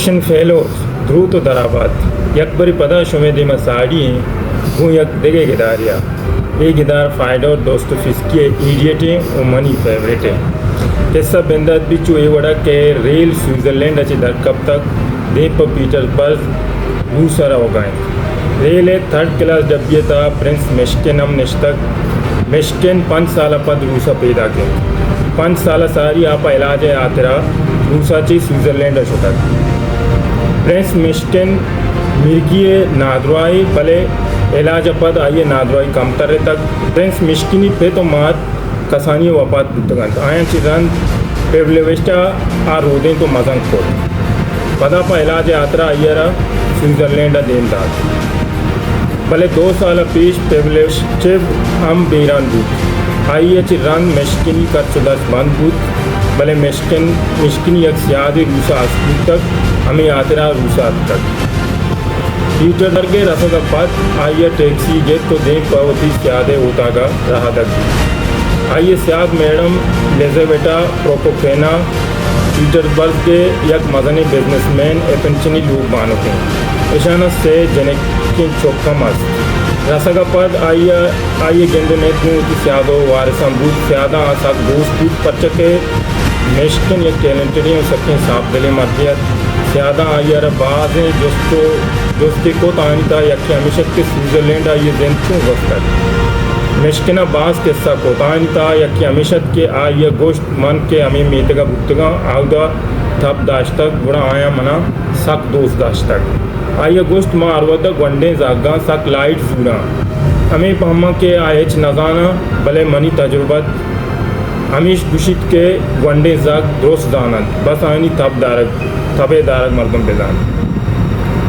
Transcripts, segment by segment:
Mission fellow ध्रुव तो दराबाद यक बरी पदा शुमेदे में साड़ी हूँ यक देगे गिदारिया ये गिदार फायदा और दोस्तों फिसकी इडियट है और मनी फेवरेट है किस्सा बिंदात भी चुए वड़ा के रेल स्विट्जरलैंड अच्छे दर कब तक दे पर पीटर्सबर्ग रूसा रहो गए रेल है 3rd क्लास डब्बे था प्रिंस मिशिगन हम निश्तक मिशिगन 5 साल पद रूसा पैदा के 5 साल सारी आप इलाज है आतरा रूसा ची स्विट्जरलैंड अशोक प्रिंस मिशिगन मिर्गी नादवाई भले इलाज पद आइए नादवाई कम तरह तक प्रिंस मिशिगनी पे तो मात कसानी वफात बुतगंत आया चिरन पेवलेवेस्टा आ रोदें तो मजंग को पदा पर इलाज यात्रा आइयरा स्विट्जरलैंड देनदार भले 2 साल पीछ पेवलेवेस्टिव हम बेरान बूत आइए चिरन मिशिगनी कर चुदस बंद बूत भले मिशिगनी एक सियादी रूसा अस्कूत तक हमें यात्रा रूसा तक पीटर के रसद पद आइए टैक्सी गेट तो देख पावती सियादे होता का रहा तक आइए सियाद मैडम लेजेवेटा प्रोकोपेना पीटर्सबर्ग के एक मजनी बिजनेसमैन एपेंचनी लोग मानो के ईशाना से जनेकिन चौका मस्त रसगा पद आइए गेंदनेत में उठी सियादो वारसम बूथ सियादा आसाक दोस्त बूथ परचके मिशिगन एक टैलेंटेड है सबके साफ दिले मर्दियत सियादा आइए बाज है दोस्ती को तानिता यकी हमेशा के स्विट्जरलैंड आइए जेंतु वक्त मिशिगन बाज के सा को तानिता यकी हमेशा के आइए गोश्त मन के हमें मीतगा भुगतगा आउदा थप दाश्तक बुरा आया मना सक दोस्त दाश्तक आइए गोश्त माँ अरवदा गंडे जागा सक लाइट जूरा हमें पहमा के आयच नजाना भले मनी तजुर्बत हमीश गुशित के गंडे जाग दोस्त दानत बस आनी तबे दारक मर्दम बेजान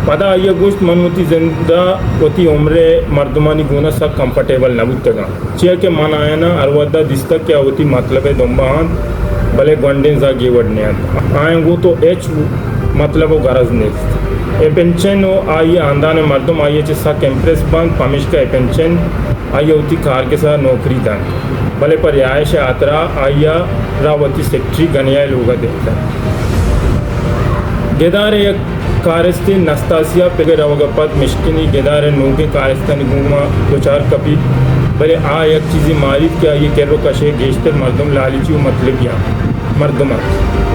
पदा आइए गोश्त मनमती जिंदा होती उम्र मर्दमानी गुना सब कंफर्टेबल नबूतगा चिया के मन आया ना अरवदा दिस्तक क्या होती मतलब है दोम्बान भले गंडे जाग ये वडने आए वो तो एच मतलब वो गरज नहीं ए पेंशन हो आइए आंदान मर्दम आइए चिस्सा कैंप्रेस बंद पमिश का पेंशन आइए होती कार के साथ नौकरी दान भले पर रिहायश आतरा आइया रावती सेक्ट्री गनिया लोगा देखता गेदारे एक कारस्ती नस्तासिया पेगे रवगपत मिशिगनी गेदारे नोगे कारस्तानी गुमा दोचार कपी भले आ एक चीज़ी मारिद क्या ये केरो कशे गेश्तर मर्दम लालिची मतलब यहाँ मर्दमा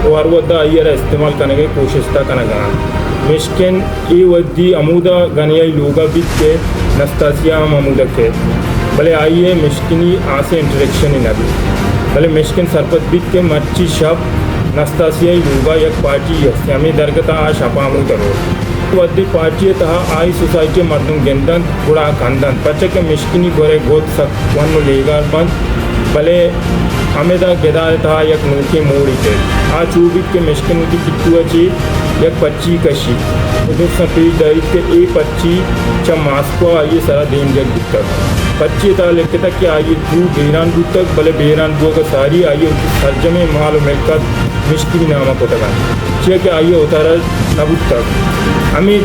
और वद्दा आइयरा इस्तेमाल करने की कोशिश था करना गया मिशिगन ये वद्दी अमूदा गनिया लोगा बीत के नस्तासिया हम अमूदा के भले आइए मिशिगनी आसे इंटरेक्शन ही नबी भले मिशिगन सरपत बीत के मच्छी शब नस्तासिया लोगा एक पार्टी हमें दरगता आ शपामू करो वद्दी पार्टी तहा आई सोसाइटी मर्दम गेंदन बुरा कंदन बच्चे के मिशिगनी गोरे गोद सक वन लेगार बंद भले हमें दा गेदार तहा एक नूके मोड़ी के आ चूबित के मिशिगन की किट्टू अच्छी एक 25 कशी उधर सफेद दही के ए 25 च मास्को आइए सारा दिन जग तक 25 था लेके तक कि आइए तू बेरान दूध तक भले बेरान दो का सारी आइए उसकी सर्जमे माल मिलकर मिशिगनी नामक होता था चिया के आइए होता रहा नबूत तक हमें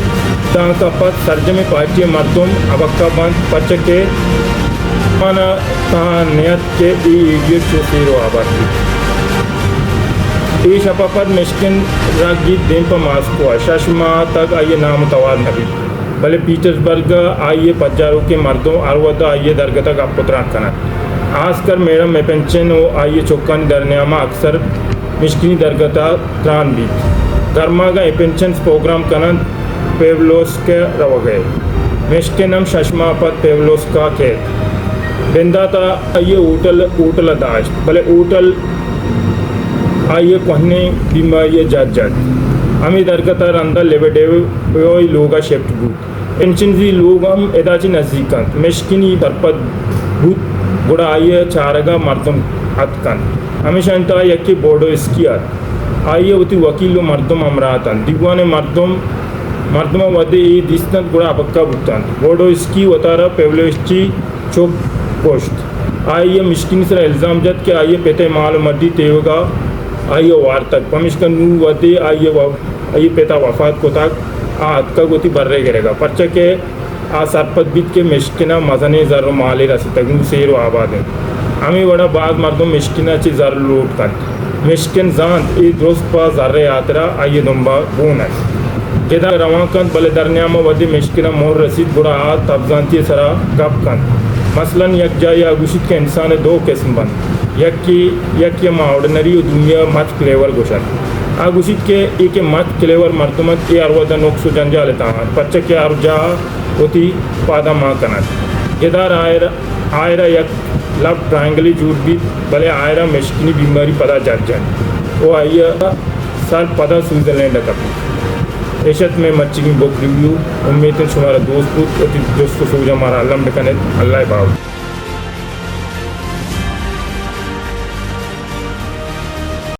ता का पद सर्जमे पार्टी मर्दम अबक्का बंद पचके माना कहाँ नियत के इडियट जो फेरो आबादी ये शपापद मिशिगन राग गीत दिन पर मास्को शशमा तक आइए नाम तवार नबी भले पीटर्सबर्ग आइए पज्जारों के मर्दों अरवदा आइए दरगता का पुत्रा कना आजकर मैडम एपेंशन हो आइए चौकानी दरनियामा अक्सर मिशिगनी दरगता त्रान बीत गर्मा का एपेंशन प्रोग्राम कना पेवलोस के रव गए मिशिगन हम शशमा पद पेवलोस का के बिंदा था आइए होटल दाश्त भले होटल आइए पहने बीमारी जज हमें दरकतार अंदर लेवे डेवे लोगा शेफ्ट बूथ पेंशन जी लोग हम एदाची नजदीकन मिशिगनी बरपद बूथ गुड़ा आइए चारगा मर्दम हतकन हमेशा अंता यकी बोर्डो इसकी आइए होती वकीलो मर्दम अमरातन दिवाने मर्दमा वदे ये दिस्तन गुड़ा पक्का बुतन बोर्डो इसकी वतारा पेवलेस्टी चौक पोस्ट आइए मिशिगनी सर इल्ज़ाम जत के आइए पेते माल मड्डी तेवगा आइए वार तक पमिशकन नू वदे आइए पेता वफात को तक आत का गोती बर्रे गिरेगा पर्चा के आ सरपत बीत के मिशिगना मजने जर माले रसी तक सेरो आबाद है हमें बड़ा बाद मर्दम मिशिगना ची जर लूट कर मिशिगन जान ए दोस्त पा जर्रे आतरा आइए दुम्बा बोन है गेदा रवाकंत बले दरन्यामा वदी मेशकिना मोर रसीद बुरा तबजांती सरा गपकंत मसलन यक जा या गुशित के इंसान दो किस्म बन यक ये ऑर्डिनरी दुनिया मच फ्लेवर गोशन आ गुशित के एक मच फ्लेवर मर्तमत ये अरवदा नोक्सु जंजाल ताहन पच्चा के अरजा होती पादा माँ कनत गेदार आयरा यक लव ट्रायंगली जूट भी भले आयरा मेशकिनी बीमारी पदा जर्जन वो आइया सर पदा स्विट्जरलैंड कपी एशत में मच्छी की बुक रिव्यू उम्मीद है तुम्हारा दोस्त को सूझा हमारा अल्लाह में कने अल्लाह बाब।